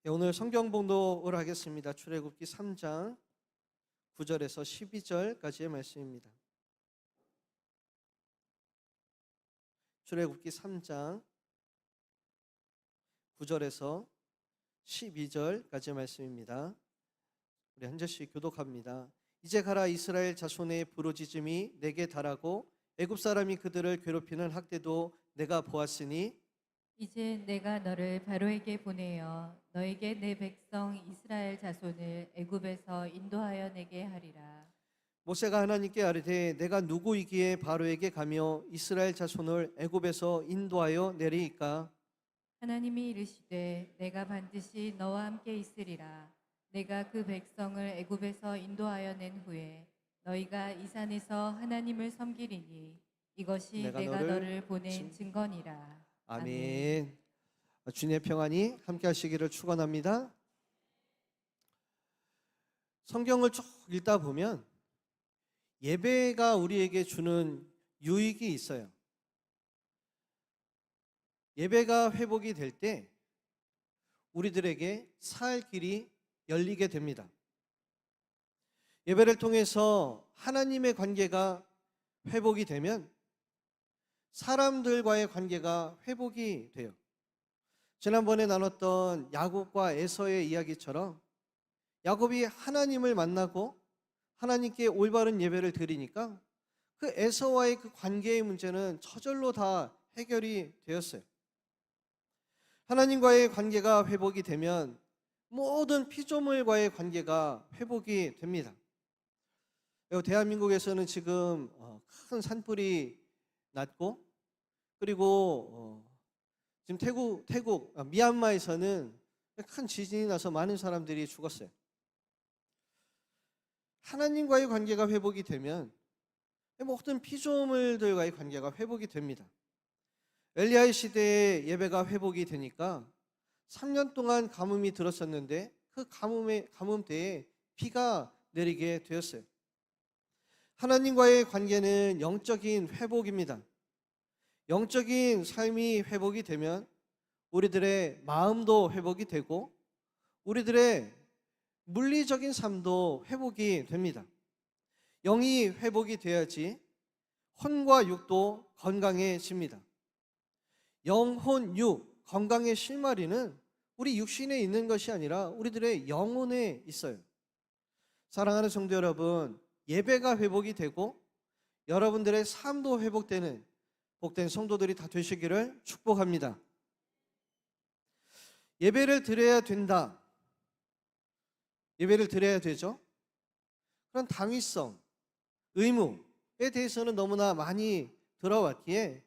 네, 오늘 성경 봉독을 하겠습니다. 출애굽기 3장 9절에서 12절까지의 말씀입니다. 출애굽기 3장 9절에서 12절까지의 말씀입니다. 우리 한 절씩 교독합니다. 이제 가라. 이스라엘 자손의 부르짖음이 내게 달하고 애굽 사람이 그들을 괴롭히는 학대도 내가 보았으니 이제 내가 너를 바로에게 보내어 너에게 내 백성 이스라엘 자손을 애굽에서 인도하여 내게 하리라. 모세가 하나님께 아뢰되 내가 누구이기에 바로에게 가며 이스라엘 자손을 애굽에서 인도하여 내리이까? 하나님이 이르시되 내가 반드시 너와 함께 있으리라. 내가 그 백성을 애굽에서 인도하여 낸 후에 너희가 이 산에서 하나님을 섬기리니 이것이 내가 너를 보낸 증거니라. 아멘. 주님의 평안이 함께 하시기를 축원합니다. 성경을 쭉 읽다 보면 예배가 우리에게 주는 유익이 있어요. 예배가 회복이 될 때 우리들에게 살 길이 열리게 됩니다. 예배를 통해서 하나님의 관계가 회복이 되면 사람들과의 관계가 회복이 돼요. 지난번에 나눴던 야곱과 에서의 이야기처럼 야곱이 하나님을 만나고 하나님께 올바른 예배를 드리니까 그 에서와의 그 관계의 문제는 저절로 다 해결이 되었어요. 하나님과의 관계가 회복이 되면 모든 피조물과의 관계가 회복이 됩니다. 대한민국에서는 지금 큰 산불이 났고, 그리고 지금 태국 미얀마에서는 큰 지진이 나서 많은 사람들이 죽었어요. 하나님과의 관계가 회복이 되면 모든 피조물들과의 관계가 회복이 됩니다. 엘리야의 시대에 예배가 회복이 되니까 3년 동안 가뭄이 들었었는데 그 가뭄 때에 비가 내리게 되었어요. 하나님과의 관계는 영적인 회복입니다. 영적인 삶이 회복이 되면 우리들의 마음도 회복이 되고 우리들의 물리적인 삶도 회복이 됩니다. 영이 회복이 돼야지 혼과 육도 건강해집니다. 영혼, 육, 건강의 실마리는 우리 육신에 있는 것이 아니라 우리들의 영혼에 있어요. 사랑하는 성도 여러분, 예배가 회복이 되고 여러분들의 삶도 회복되는 복된 성도들이 다 되시기를 축복합니다. 예배를 드려야 된다. 예배를 드려야 되죠. 그런 당위성, 의무에 대해서는 너무나 많이 들어왔기에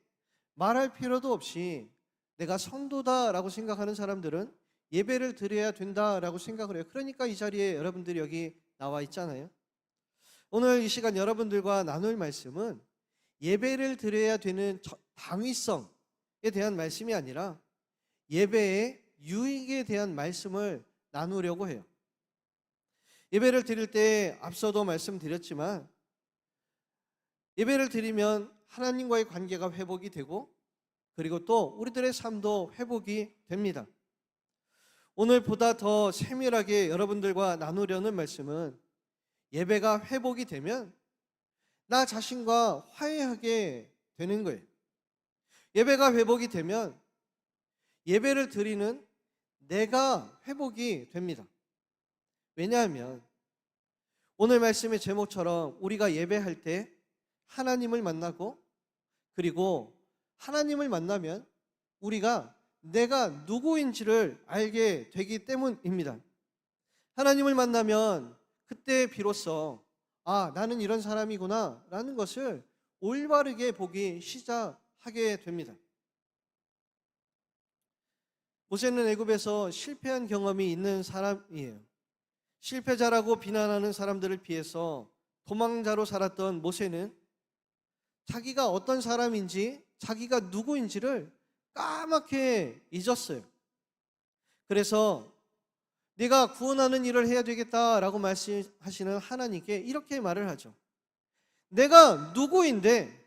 말할 필요도 없이 내가 성도다라고 생각하는 사람들은 예배를 드려야 된다라고 생각을 해요. 그러니까 이 자리에 여러분들이 여기 나와 있잖아요. 오늘 이 시간 여러분들과 나눌 말씀은 예배를 드려야 되는 당위성에 대한 말씀이 아니라 예배의 유익에 대한 말씀을 나누려고 해요. 예배를 드릴 때 앞서도 말씀드렸지만 예배를 드리면 하나님과의 관계가 회복이 되고 그리고 또 우리들의 삶도 회복이 됩니다. 오늘 보다 더 세밀하게 여러분들과 나누려는 말씀은 예배가 회복이 되면 나 자신과 화해하게 되는 거예요. 예배가 회복이 되면 예배를 드리는 내가 회복이 됩니다. 왜냐하면 오늘 말씀의 제목처럼 우리가 예배할 때 하나님을 만나고 그리고 하나님을 만나면 우리가 내가 누구인지를 알게 되기 때문입니다. 하나님을 만나면 그때 비로소 나는 이런 사람이구나 라는 것을 올바르게 보기 시작하게 됩니다. 모세는 애굽에서 실패한 경험이 있는 사람이에요. 실패자라고 비난하는 사람들을 피해서 도망자로 살았던 모세는 자기가 어떤 사람인지 자기가 누구인지를 까맣게 잊었어요. 그래서 네가 구원하는 일을 해야 되겠다라고 말씀하시는 하나님께 이렇게 말을 하죠. 내가 누구인데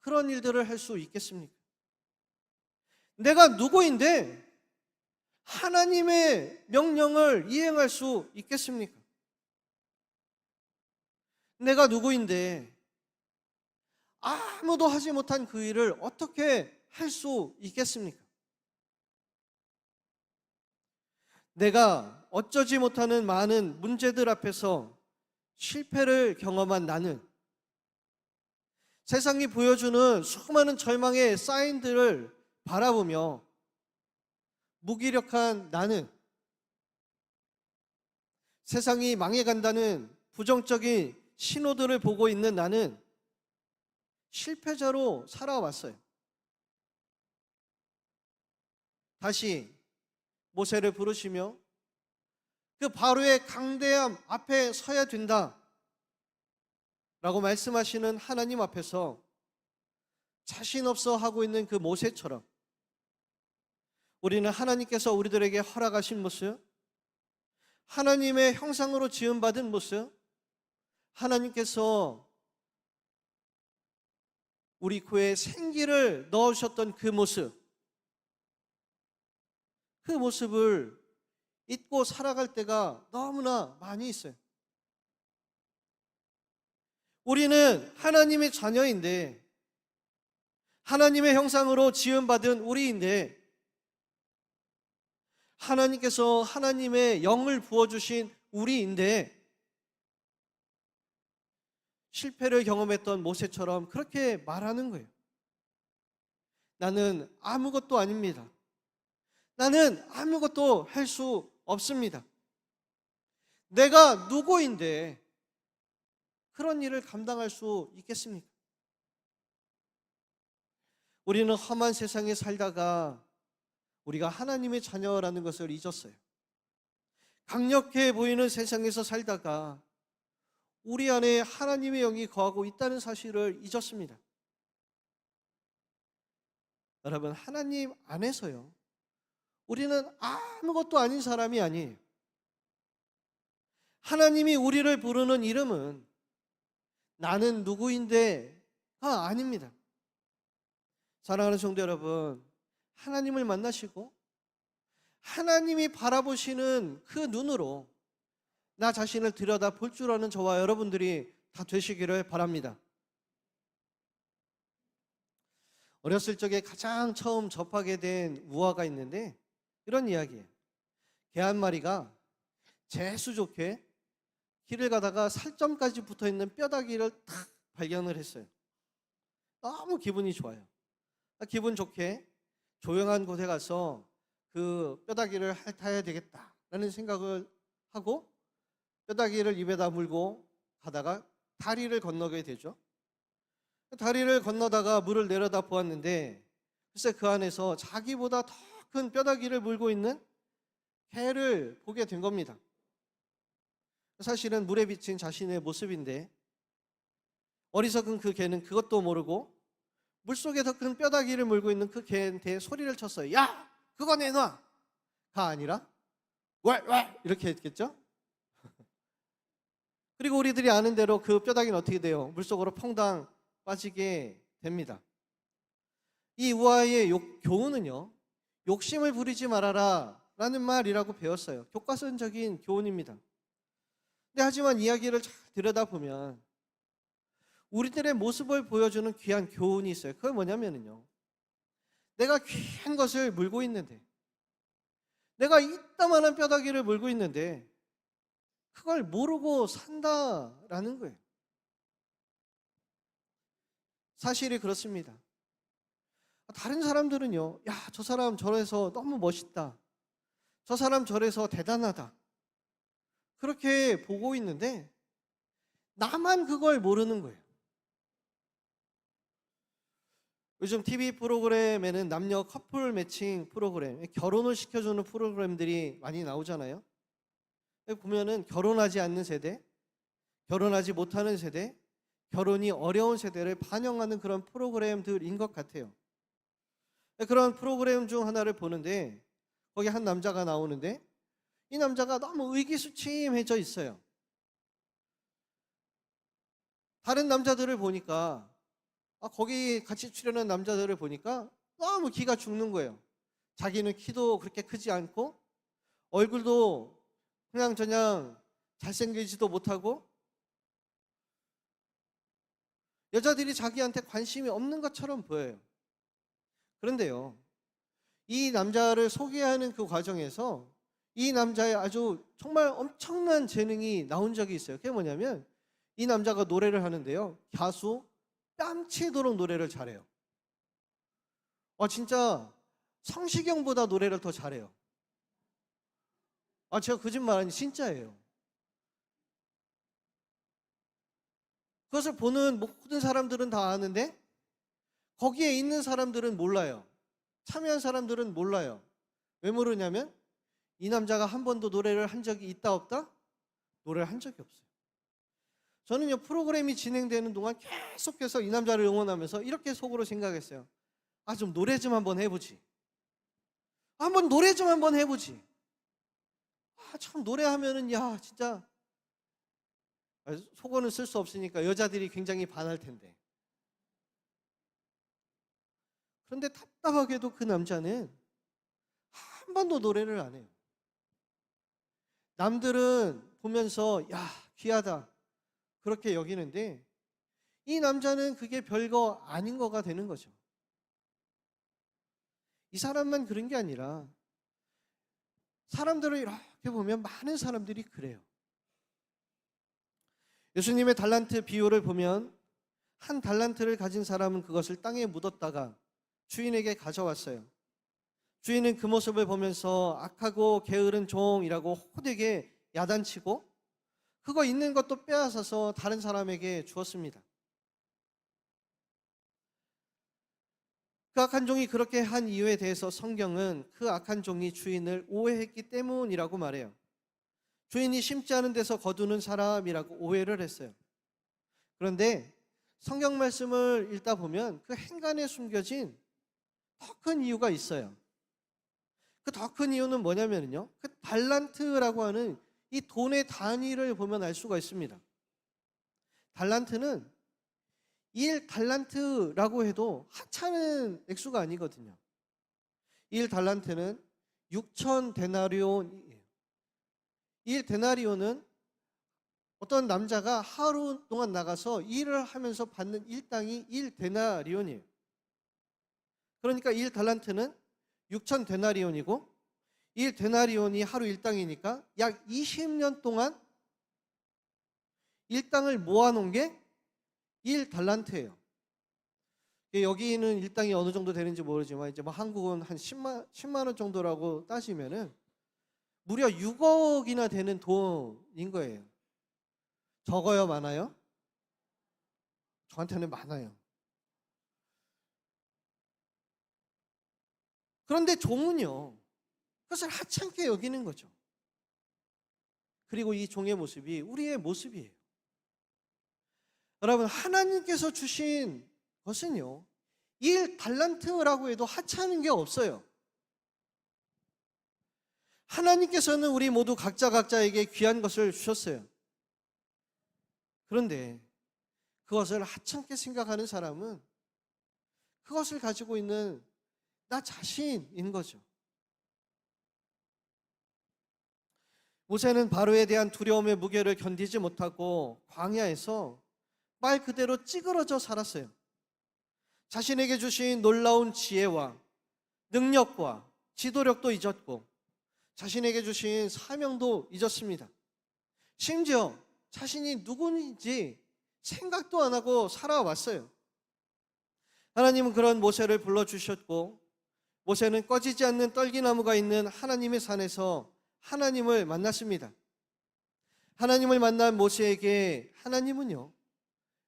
그런 일들을 할 수 있겠습니까? 내가 누구인데 하나님의 명령을 이행할 수 있겠습니까? 내가 누구인데 아무도 하지 못한 그 일을 어떻게 할 수 있겠습니까? 내가 어쩌지 못하는 많은 문제들 앞에서 실패를 경험한 나는, 세상이 보여주는 수많은 절망의 사인들을 바라보며 무기력한 나는, 세상이 망해간다는 부정적인 신호들을 보고 있는 나는 실패자로 살아왔어요. 다시 모세를 부르시며 그 바로의 강대함 앞에 서야 된다 라고 말씀하시는 하나님 앞에서 자신 없어 하고 있는 그 모세처럼 우리는 하나님께서 우리들에게 허락하신 모습, 하나님의 형상으로 지음받은 모습, 하나님께서 우리 코에 생기를 넣으셨던 그 모습을 잊고 살아갈 때가 너무나 많이 있어요. 우리는 하나님의 자녀인데, 하나님의 형상으로 지음받은 우리인데, 하나님께서 하나님의 영을 부어주신 우리인데, 실패를 경험했던 모세처럼 그렇게 말하는 거예요. 나는 아무것도 아닙니다. 나는 아무것도 할 수 없습니다. 내가 누구인데 그런 일을 감당할 수 있겠습니까? 우리는 험한 세상에 살다가 우리가 하나님의 자녀라는 것을 잊었어요. 강력해 보이는 세상에서 살다가 우리 안에 하나님의 영이 거하고 있다는 사실을 잊었습니다. 여러분, 하나님 안에서요, 우리는 아무것도 아닌 사람이 아니에요. 하나님이 우리를 부르는 이름은 나는 누구인데가 아닙니다. 사랑하는 성도 여러분, 하나님을 만나시고 하나님이 바라보시는 그 눈으로 나 자신을 들여다 볼 줄 아는 저와 여러분들이 다 되시기를 바랍니다. 어렸을 적에 가장 처음 접하게 된 우화가 있는데 이런 이야기예요. 개 한 마리가 재수 좋게 길을 가다가 살점까지 붙어있는 뼈다귀를 탁 발견을 했어요. 너무 기분이 좋아요. 기분 좋게 조용한 곳에 가서 그 뼈다귀를 핥아야 되겠다라는 생각을 하고 뼈다귀를 입에다 물고 가다가 다리를 건너게 되죠. 다리를 건너다가 물을 내려다 보았는데 글쎄 그 안에서 자기보다 더 큰 뼈다귀를 물고 있는 개를 보게 된 겁니다. 사실은 물에 비친 자신의 모습인데 어리석은 그 개는 그것도 모르고 물속에 더 큰 뼈다귀를 물고 있는 그 개한테 소리를 쳤어요. 야! 그거 내놔! 가 아니라 왜 이렇게 했겠죠? 그리고 우리들이 아는 대로 그 뼈다귀는 어떻게 돼요? 물속으로 퐁당 빠지게 됩니다. 이 우화의 교훈은요, 욕심을 부리지 말아라 라는 말이라고 배웠어요. 교과서적인 교훈입니다. 근데 하지만 이야기를 잘 들여다보면 우리들의 모습을 보여주는 귀한 교훈이 있어요. 그게 뭐냐면요, 내가 귀한 것을 물고 있는데, 내가 이따만한 뼈다귀를 물고 있는데 그걸 모르고 산다라는 거예요. 사실이 그렇습니다. 다른 사람들은요, 야, 저 사람 저래서 너무 멋있다, 저 사람 저래서 대단하다, 그렇게 보고 있는데 나만 그걸 모르는 거예요. 요즘 TV 프로그램에는 남녀 커플 매칭 프로그램, 결혼을 시켜주는 프로그램들이 많이 나오잖아요. 보면은 결혼하지 않는 세대, 결혼하지 못하는 세대, 결혼이 어려운 세대를 반영하는 그런 프로그램들인 것 같아요. 그런 프로그램 중 하나를 보는데 거기 한 남자가 나오는데 이 남자가 너무 의기소침해져 있어요. 다른 남자들을 보니까 거기 같이 출연한 남자들을 보니까 너무 기가 죽는 거예요. 자기는 키도 그렇게 크지 않고 얼굴도 그냥 잘생기지도 못하고 여자들이 자기한테 관심이 없는 것처럼 보여요. 그런데요, 이 남자를 소개하는 그 과정에서 이 남자의 아주 정말 엄청난 재능이 나온 적이 있어요. 그게 뭐냐면 이 남자가 노래를 하는데요, 가수 뺨치도록 노래를 잘해요. 진짜 성시경보다 노래를 더 잘해요. 제가 거짓말 아니 진짜예요. 그것을 보는 모든 사람들은 다 아는데 거기에 있는 사람들은 몰라요. 참여한 사람들은 몰라요. 왜 모르냐면 이 남자가 한 번도 노래를 한 적이 있다 없다? 노래를 한 적이 없어요. 저는요, 프로그램이 진행되는 동안 계속해서 이 남자를 응원하면서 이렇게 속으로 생각했어요. 좀 노래 좀 한번 해보지. 한번 노래 좀 한번 해보지. 참 노래하면은 진짜 속어는 쓸 수 없으니까 여자들이 굉장히 반할 텐데. 그런데 답답하게도 그 남자는 한 번도 노래를 안 해요. 남들은 보면서 귀하다 그렇게 여기는데 이 남자는 그게 별거 아닌 거가 되는 거죠. 이 사람만 그런 게 아니라 사람들을 이렇게 보면 많은 사람들이 그래요. 예수님의 달란트 비유를 보면 한 달란트를 가진 사람은 그것을 땅에 묻었다가 주인에게 가져왔어요. 주인은 그 모습을 보면서 악하고 게으른 종이라고 호되게 야단치고 그거 있는 것도 빼앗아서 다른 사람에게 주었습니다. 그 악한 종이 그렇게 한 이유에 대해서 성경은 그 악한 종이 주인을 오해했기 때문이라고 말해요. 주인이 심지 않은 데서 거두는 사람이라고 오해를 했어요. 그런데 성경 말씀을 읽다 보면 그 행간에 숨겨진 더 큰 이유가 있어요. 그 더 큰 이유는 뭐냐면요, 그 달란트라고 하는 이 돈의 단위를 보면 알 수가 있습니다. 달란트는 1달란트라고 해도 하찮은 액수가 아니거든요. 1달란트는 6,000데나리온이에요. 1데나리온은 어떤 남자가 하루 동안 나가서 일을 하면서 받는 일당이 1데나리온이에요. 그러니까 1달란트는 6,000데나리온이고 1데나리온이 하루 일당이니까 약 20년 동안 일당을 모아놓은 게 1달란트예요. 여기는 일당이 어느 정도 되는지 모르지만 이제 한국은 한 10만 원 정도라고 따지면은 무려 6억이나 되는 돈인 거예요. 적어요, 많아요? 저한테는 많아요. 그런데 종은요, 그것을 하찮게 여기는 거죠. 그리고 이 종의 모습이 우리의 모습이에요. 여러분, 하나님께서 주신 것은요, 1달란트라고 해도 하찮은 게 없어요. 하나님께서는 우리 모두 각자에게 귀한 것을 주셨어요. 그런데 그것을 하찮게 생각하는 사람은 그것을 가지고 있는 나 자신인 거죠. 모세는 바로에 대한 두려움의 무게를 견디지 못하고 광야에서 말 그대로 찌그러져 살았어요. 자신에게 주신 놀라운 지혜와 능력과 지도력도 잊었고 자신에게 주신 사명도 잊었습니다. 심지어 자신이 누구인지 생각도 안 하고 살아왔어요. 하나님은 그런 모세를 불러주셨고 모세는 꺼지지 않는 떨기나무가 있는 하나님의 산에서 하나님을 만났습니다. 하나님을 만난 모세에게 하나님은요,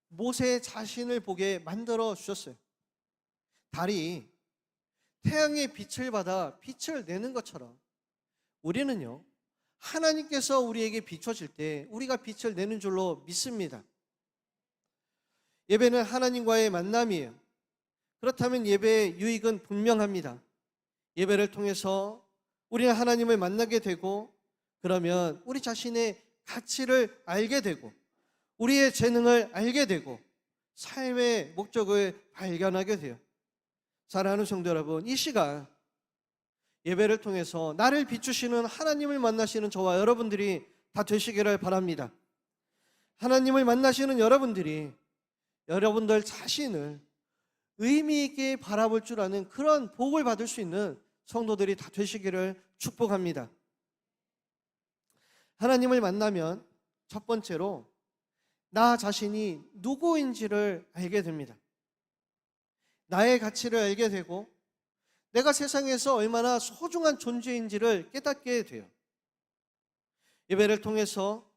모세 자신을 보게 만들어 주셨어요. 달이 태양의 빛을 받아 빛을 내는 것처럼 우리는요, 하나님께서 우리에게 비춰질 때 우리가 빛을 내는 줄로 믿습니다. 예배는 하나님과의 만남이에요. 그렇다면 예배의 유익은 분명합니다. 예배를 통해서 우리는 하나님을 만나게 되고 그러면 우리 자신의 가치를 알게 되고 우리의 재능을 알게 되고 삶의 목적을 발견하게 돼요. 사랑하는 성도 여러분, 이 시간 예배를 통해서 나를 비추시는 하나님을 만나시는 저와 여러분들이 다 되시기를 바랍니다. 하나님을 만나시는 여러분들이 여러분들 자신을 의미 있게 바라볼 줄 아는 그런 복을 받을 수 있는 성도들이 다 되시기를 축복합니다. 하나님을 만나면 첫 번째로 나 자신이 누구인지를 알게 됩니다. 나의 가치를 알게 되고 내가 세상에서 얼마나 소중한 존재인지를 깨닫게 돼요. 예배를 통해서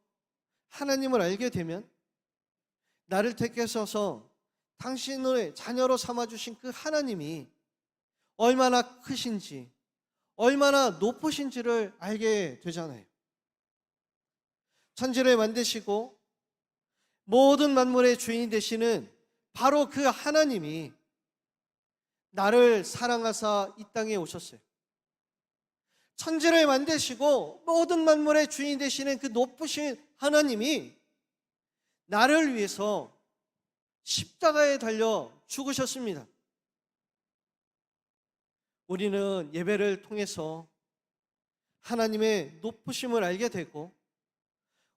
하나님을 알게 되면 나를 택하셔서 당신의 자녀로 삼아주신 그 하나님이 얼마나 크신지, 얼마나 높으신지를 알게 되잖아요. 천지를 만드시고 모든 만물의 주인이 되시는 바로 그 하나님이 나를 사랑하사 이 땅에 오셨어요. 천지를 만드시고 모든 만물의 주인이 되시는 그 높으신 하나님이 나를 위해서 십자가에 달려 죽으셨습니다. 우리는 예배를 통해서 하나님의 높으심을 알게 되고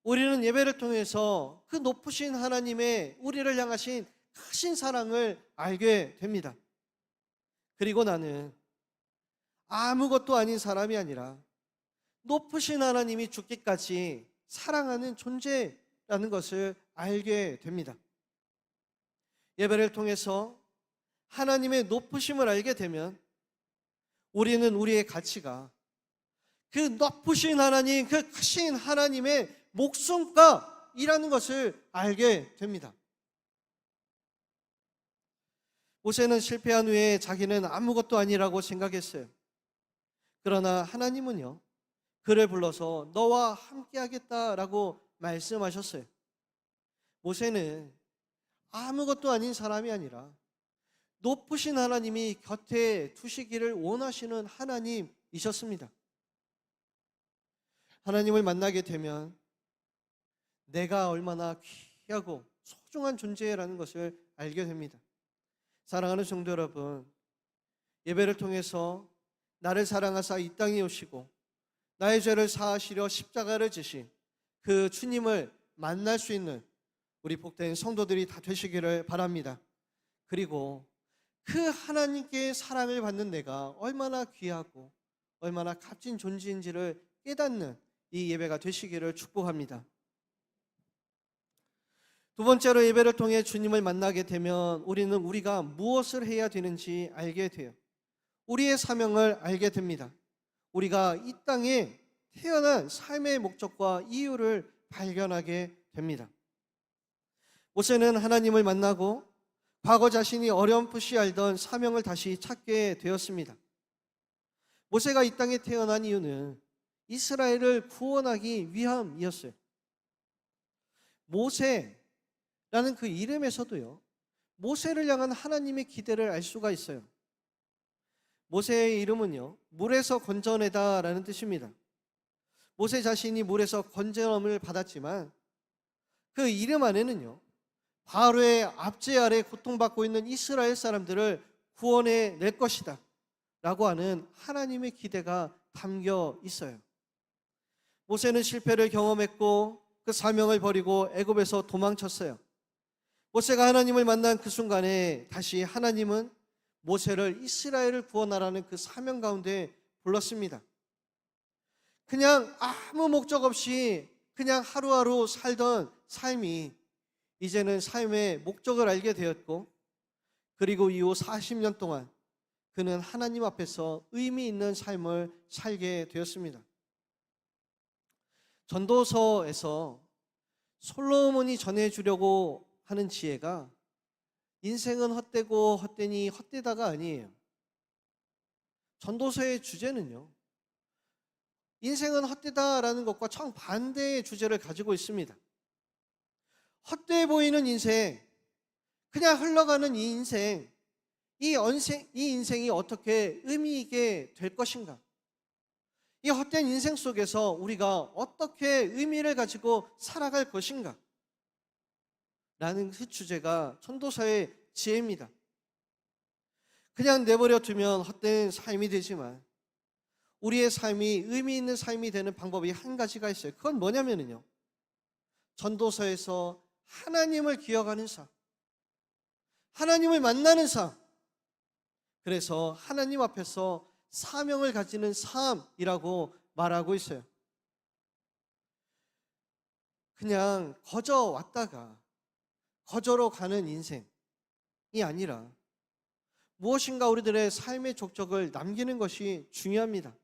우리는 예배를 통해서 그 높으신 하나님의 우리를 향하신 크신 사랑을 알게 됩니다. 그리고 나는 아무것도 아닌 사람이 아니라 높으신 하나님이 죽기까지 사랑하는 존재라는 것을 알게 됩니다. 예배를 통해서 하나님의 높으심을 알게 되면 우리는 우리의 가치가 그 높으신 하나님, 그 크신 하나님의 목숨값이라는 것을 알게 됩니다. 모세는 실패한 후에 자기는 아무것도 아니라고 생각했어요. 그러나 하나님은요, 그를 불러서 너와 함께 하겠다라고 말씀하셨어요. 모세는 아무것도 아닌 사람이 아니라 높으신 하나님이 곁에 두시기를 원하시는 하나님이셨습니다. 하나님을 만나게 되면 내가 얼마나 귀하고 소중한 존재라는 것을 알게 됩니다. 사랑하는 성도 여러분, 예배를 통해서 나를 사랑하사 이 땅에 오시고 나의 죄를 사하시려 십자가를 지신 그 주님을 만날 수 있는 우리 복된 성도들이 다 되시기를 바랍니다. 그리고 그 하나님께 사랑을 받는 내가 얼마나 귀하고 얼마나 값진 존재인지를 깨닫는 이 예배가 되시기를 축복합니다. 두 번째로 예배를 통해 주님을 만나게 되면 우리는 우리가 무엇을 해야 되는지 알게 돼요. 우리의 사명을 알게 됩니다. 우리가 이 땅에 태어난 삶의 목적과 이유를 발견하게 됩니다. 모세는 하나님을 만나고 과거 자신이 어렴풋이 알던 사명을 다시 찾게 되었습니다. 모세가 이 땅에 태어난 이유는 이스라엘을 구원하기 위함이었어요. 모세라는 그 이름에서도요, 모세를 향한 하나님의 기대를 알 수가 있어요. 모세의 이름은요, 물에서 건져내다라는 뜻입니다. 모세 자신이 물에서 건져냄을 받았지만 그 이름 안에는요, 바로의 압제 아래 고통받고 있는 이스라엘 사람들을 구원해 낼 것이다 라고 하는 하나님의 기대가 담겨 있어요. 모세는 실패를 경험했고 그 사명을 버리고 애굽에서 도망쳤어요. 모세가 하나님을 만난 그 순간에 다시 하나님은 모세를 이스라엘을 구원하라는 그 사명 가운데 불렀습니다. 그냥 아무 목적 없이 그냥 하루하루 살던 삶이 이제는 삶의 목적을 알게 되었고, 그리고 이후 40년 동안 그는 하나님 앞에서 의미 있는 삶을 살게 되었습니다. 전도서에서 솔로몬이 전해주려고 하는 지혜가 인생은 헛되고 헛되니 헛되다가 아니에요. 전도서의 주제는요, 인생은 헛되다라는 것과 정반대의 주제를 가지고 있습니다. 헛되어 보이는 인생, 그냥 흘러가는 이 인생, 이 인생이 어떻게 의미 있게 될 것인가? 이 헛된 인생 속에서 우리가 어떻게 의미를 가지고 살아갈 것인가? 라는 그 주제가 전도서의 지혜입니다. 그냥 내버려 두면 헛된 삶이 되지만 우리의 삶이 의미 있는 삶이 되는 방법이 한 가지가 있어요. 그건 뭐냐면요, 전도서에서 하나님을 기억하는 삶, 하나님을 만나는 삶, 그래서 하나님 앞에서 사명을 가지는 삶이라고 말하고 있어요. 그냥 거저 왔다가 거저로 가는 인생이 아니라 무엇인가 우리들의 삶의 족적을 남기는 것이 중요합니다.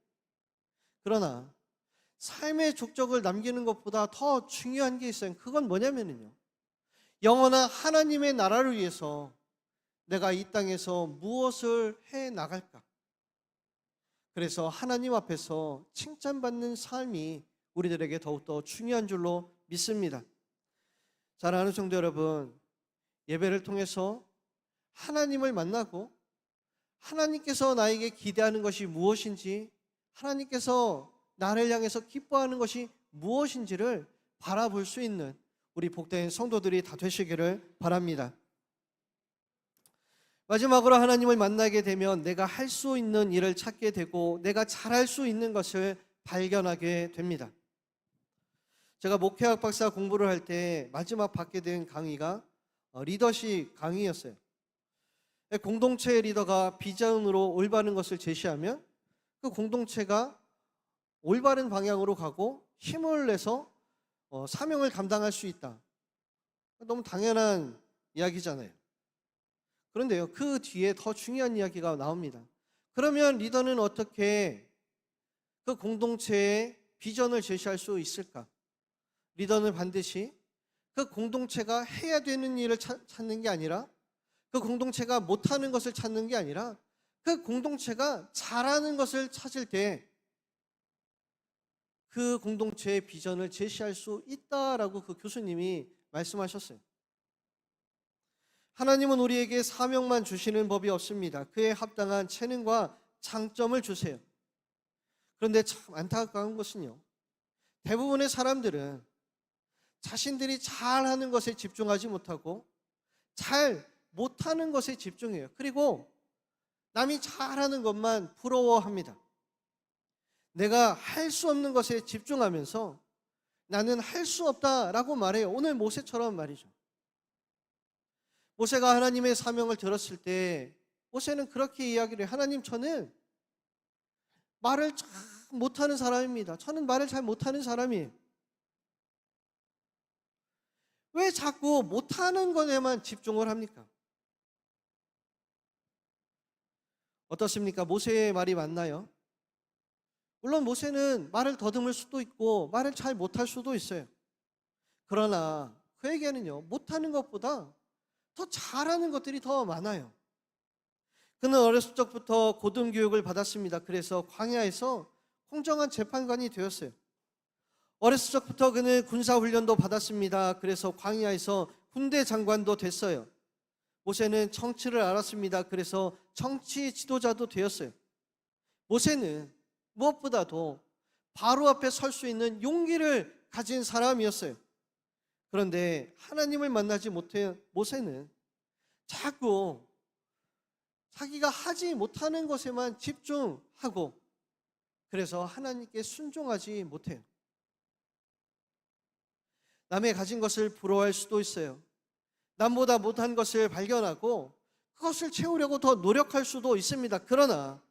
그러나 삶의 족적을 남기는 것보다 더 중요한 게 있어요. 그건 뭐냐면요, 영원한 하나님의 나라를 위해서 내가 이 땅에서 무엇을 해 나갈까? 그래서 하나님 앞에서 칭찬받는 삶이 우리들에게 더욱더 중요한 줄로 믿습니다. 사랑하는 성도 여러분, 예배를 통해서 하나님을 만나고 하나님께서 나에게 기대하는 것이 무엇인지, 하나님께서 나를 향해서 기뻐하는 것이 무엇인지를 바라볼 수 있는 우리 복된 성도들이 다 되시기를 바랍니다. 마지막으로 하나님을 만나게 되면 내가 할 수 있는 일을 찾게 되고 내가 잘할 수 있는 것을 발견하게 됩니다. 제가 목회학 박사 공부를 할 때 마지막 받게 된 강의가 리더십 강의였어요. 공동체의 리더가 비전으로 올바른 것을 제시하면 그 공동체가 올바른 방향으로 가고 힘을 내서 사명을 감당할 수 있다. 너무 당연한 이야기잖아요. 그런데요, 그 뒤에 더 중요한 이야기가 나옵니다. 그러면 리더는 어떻게 그 공동체의 비전을 제시할 수 있을까? 리더는 반드시 그 공동체가 해야 되는 일을 찾는 게 아니라, 그 공동체가 못하는 것을 찾는 게 아니라, 그 공동체가 잘하는 것을 찾을 때 그 공동체의 비전을 제시할 수 있다라고 그 교수님이 말씀하셨어요. 하나님은 우리에게 사명만 주시는 법이 없습니다. 그에 합당한 재능과 장점을 주세요. 그런데 참 안타까운 것은요, 대부분의 사람들은 자신들이 잘하는 것에 집중하지 못하고 잘 못하는 것에 집중해요. 그리고 남이 잘하는 것만 부러워합니다. 내가 할 수 없는 것에 집중하면서 나는 할 수 없다라고 말해요. 오늘 모세처럼 말이죠. 모세가 하나님의 사명을 들었을 때 모세는 그렇게 이야기를 해요. 하나님, 저는 말을 잘 못하는 사람입니다. 저는 말을 잘 못하는 사람이에요. 왜 자꾸 못하는 것에만 집중을 합니까? 어떻습니까? 모세의 말이 맞나요? 물론 모세는 말을 더듬을 수도 있고 말을 잘 못할 수도 있어요. 그러나 그에게는요, 못하는 것보다 더 잘하는 것들이 더 많아요. 그는 어렸을 적부터 고등교육을 받았습니다. 그래서 광야에서 공정한 재판관이 되었어요. 어렸을 적부터 그는 군사훈련도 받았습니다. 그래서 광야에서 군대 장관도 됐어요. 모세는 정치를 알았습니다. 그래서 정치 지도자도 되었어요. 모세는 무엇보다도 바로 앞에 설 수 있는 용기를 가진 사람이었어요. 그런데 하나님을 만나지 못해 모세는 자꾸 자기가 하지 못하는 것에만 집중하고, 그래서 하나님께 순종하지 못해요. 남의 가진 것을 부러워할 수도 있어요. 남보다 못한 것을 발견하고 그것을 채우려고 더 노력할 수도 있습니다. 그러나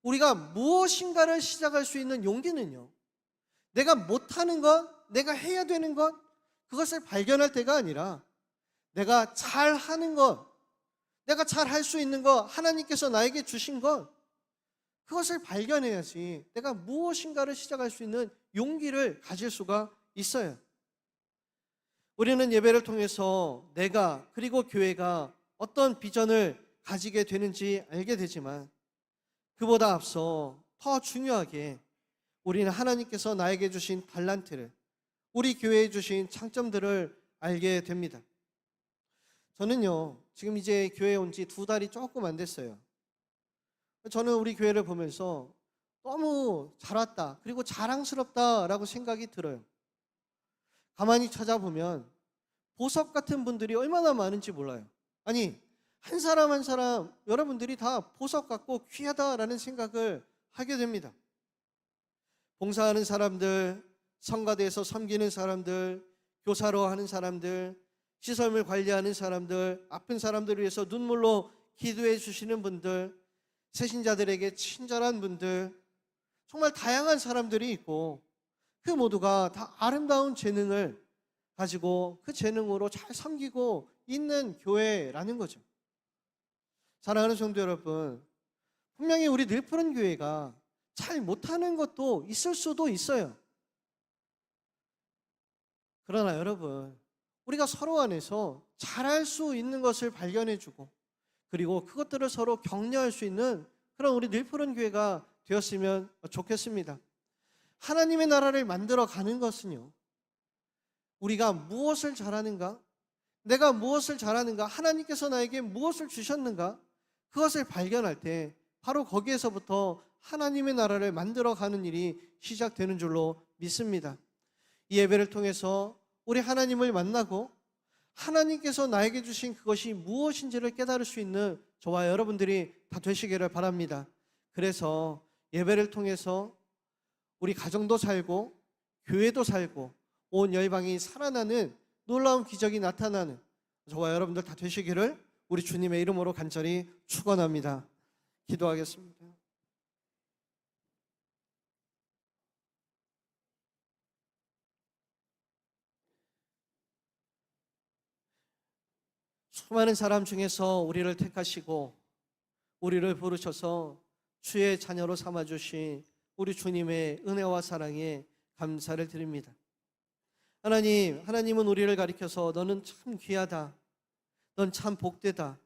우리가 무엇인가를 시작할 수 있는 용기는요, 내가 못하는 것, 내가 해야 되는 것, 그것을 발견할 때가 아니라 내가 잘하는 것, 내가 잘할 수 있는 것, 하나님께서 나에게 주신 것, 그것을 발견해야지 내가 무엇인가를 시작할 수 있는 용기를 가질 수가 있어요. 우리는 예배를 통해서 내가 그리고 교회가 어떤 비전을 가지게 되는지 알게 되지만, 그보다 앞서 더 중요하게 우리는 하나님께서 나에게 주신 달란트를, 우리 교회에 주신 장점들을 알게 됩니다. 저는요, 지금 이제 교회에 온 지 2달이 조금 안 됐어요. 저는 우리 교회를 보면서 너무 잘 왔다, 그리고 자랑스럽다라고 생각이 들어요. 가만히 찾아보면 보석 같은 분들이 얼마나 많은지 몰라요. 아니, 한 사람 한 사람 여러분들이 다 보석 같고 귀하다라는 생각을 하게 됩니다. 봉사하는 사람들, 성가대에서 섬기는 사람들, 교사로 하는 사람들, 시설물 관리하는 사람들, 아픈 사람들을 위해서 눈물로 기도해 주시는 분들, 새신자들에게 친절한 분들, 정말 다양한 사람들이 있고 그 모두가 다 아름다운 재능을 가지고 그 재능으로 잘 섬기고 있는 교회라는 거죠. 사랑하는 성도 여러분, 분명히 우리 늘푸른 교회가 잘 못하는 것도 있을 수도 있어요. 그러나 여러분, 우리가 서로 안에서 잘할 수 있는 것을 발견해주고 그리고 그것들을 서로 격려할 수 있는 그런 우리 늘푸른 교회가 되었으면 좋겠습니다. 하나님의 나라를 만들어 가는 것은요, 우리가 무엇을 잘하는가, 내가 무엇을 잘하는가, 하나님께서 나에게 무엇을 주셨는가, 그것을 발견할 때 바로 거기에서부터 하나님의 나라를 만들어 가는 일이 시작되는 줄로 믿습니다. 이 예배를 통해서 우리 하나님을 만나고 하나님께서 나에게 주신 그것이 무엇인지를 깨달을 수 있는 저와 여러분들이 다 되시기를 바랍니다. 그래서 예배를 통해서 우리 가정도 살고 교회도 살고 온 열방이 살아나는 놀라운 기적이 나타나는 저와 여러분들 다 되시기를 우리 주님의 이름으로 간절히 축원합니다. 기도하겠습니다. 수많은 사람 중에서 우리를 택하시고 우리를 부르셔서 주의 자녀로 삼아주신 우리 주님의 은혜와 사랑에 감사를 드립니다. 하나님은 우리를 가리켜서 너는 참 귀하다, 넌 참 복되다,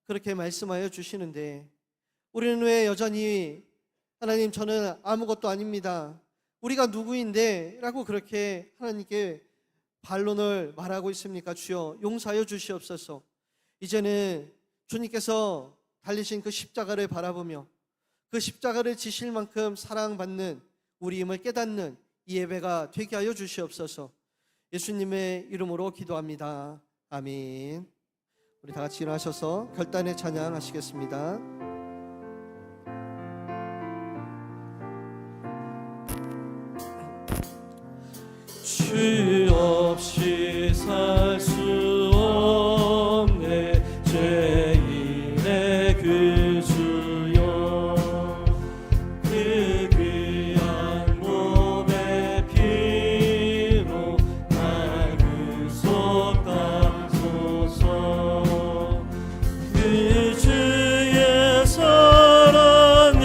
그렇게 말씀하여 주시는데 우리는 왜 여전히 하나님 저는 아무것도 아닙니다, 우리가 누구인데 라고 그렇게 하나님께 반론을 말하고 있습니까? 주여 용서하여 주시옵소서. 이제는 주님께서 달리신 그 십자가를 바라보며 그 십자가를 지실 만큼 사랑받는 우리임을 깨닫는 이 예배가 되게 하여 주시옵소서. 예수님의 이름으로 기도합니다. 아멘. 우리 다 같이 일어나셔서 결단의 찬양 하시겠습니다. 주 없이 살 수 없네 죄인의 그 주여, 그 귀한 몸의 피로 날 구속하소서. 그 주의 사랑으로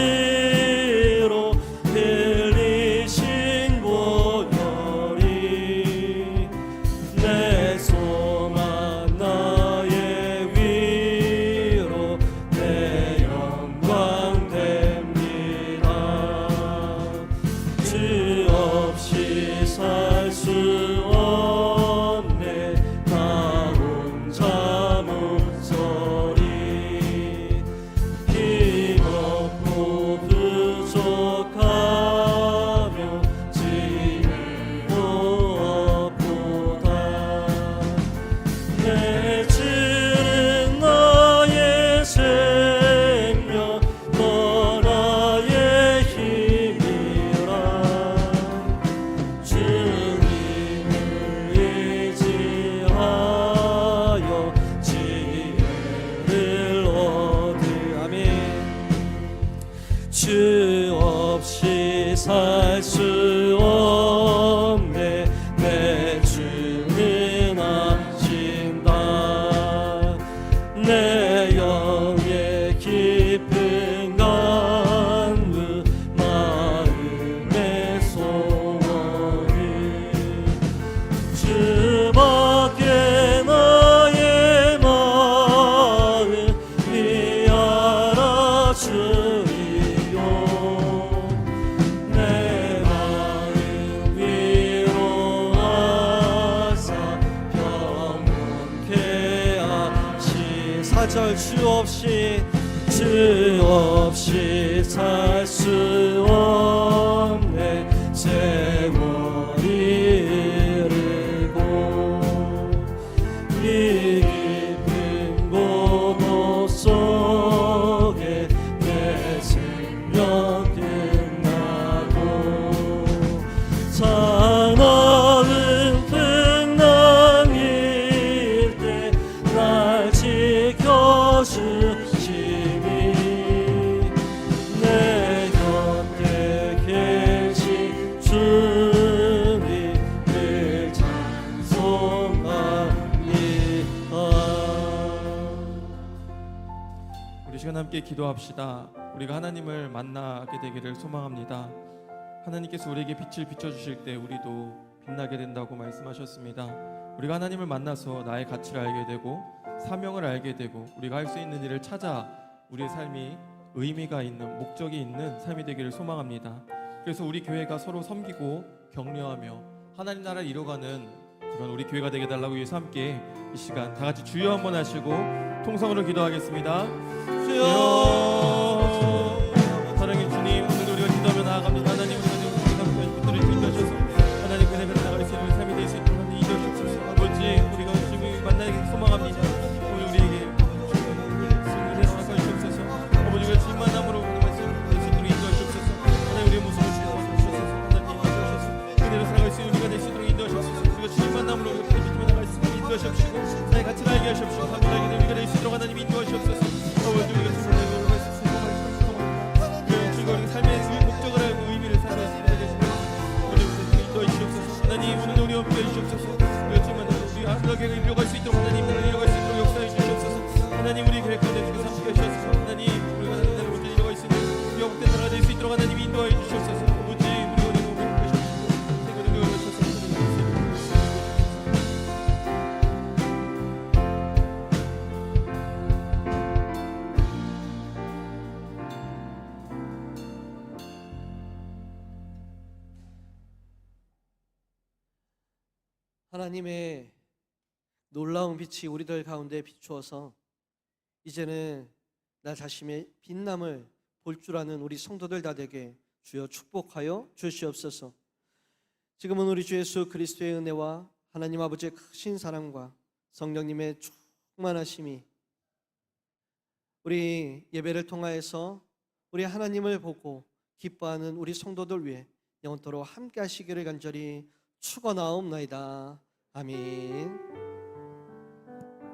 흘리신 보혈이 내 소망 나의 위로 내 영광 됩니다. 주 없이 살 수 없네 나 혼자 목소리, 힘없고 부족하며 지혜도 없도다. 내 주는 나의 생명 너 나의 힘이라. 주님을 의지하여 지혜를 얻으. 아멘. 주 없이 살 수 없네 내 주는 아신다. 내 영의 깊은 간구 마음의 소원이 주밖에 나의 마음 위하라 주이요. 내 마음 위로하사 평온케 하시. 4절 주 없이 살 수 없네 세월이 이르고 이 깊은 고도 속에 내 생명 끝나고 함께 기도합시다. 우리가 하나님을 만나게 되기를 소망합니다. 하나님께서 우리에게 빛을 비춰주실 때 우리도 빛나게 된다고 말씀하셨습니다. 우리가 하나님을 만나서 나의 가치를 알게 되고 사명을 알게 되고 우리가 할 수 있는 일을 찾아 우리의 삶이 의미가 있는, 목적이 있는 삶이 되기를 소망합니다. 그래서 우리 교회가 서로 섬기고 격려하며 하나님 나라를 이뤄가는 그런 우리 교회가 되게 달라고 위해서 함께 이 시간 다 같이 주여 한번 하시고 통성으로 기도하겠습니다. 주여, 사랑의 주님, 오늘 우리가 기도하며 나아갑니다. 하나님, 우리가 지금 붙들을 인도하셔서 하나님 그네 곁에 나갈 수 있는 삶이 될 수 있도록 하나님 인도하시옵소서. 아버지, 우리가 주님을 만나기 소망합니다. 오늘 우리에게 승리를 허락하여 주옵소서. 아버지, 우리가 주님 만남으로 말씀 될 수 있도록 인도하시옵소서. 하나님, 우리의 모습을 주옵소서. 하나님 인도하셔서 그대로 살아갈 수 있는 우리가 될 수 있도록 인도하시옵소서. 우리가 주님 만남으로 우리가 믿음에 나갈 수 있도록 인도하시옵시고 나의 가치를 알게 하시옵시고 감사하게 된 우리가 될 수 있도록 하나님 인도하시옵소서. 아버지, 우리가 주님 만남으로 갈 수 있도록 즐거운 삶의 목적을 알고 의미를 살아갈 수 있게 되시옵소서. 인도하시옵소서. 하나님, 오늘 우리 함께 해주시옵소서. 우리가 주님 만남으로 우리 하나님의 계획을 이뤄갈 수 있도록 하나님 나라를 이뤄갈 수 있도록 역사해 주시옵소서. 하나님, 우리 계획 가운데 주께서 함께 하시옵소서. 하나님, 우리가 하나님 나라를 먼저 이뤄갈 수 있는 영국된 나라가 될 수 있도록 하나님 인도하여 주시옵소서. 아버지, 우리가 우리 몸을 하시옵소서. 생각을 이루어주셔서 하나님의 놀라운 빛이 우리들 가운데 비추어서 이제는 나 자신의 빛남을 볼 줄 아는 우리 성도들 다 되게 주여 축복하여 주시옵소서. 지금은 우리 주 예수 그리스도의 은혜와 하나님 아버지의 크신 사랑과 성령님의 충만하심이 우리 예배를 통하여서 우리 하나님을 보고 기뻐하는 우리 성도들 위해 영원토록 함께 하시기를 간절히 축원하옵나이다. 아멘.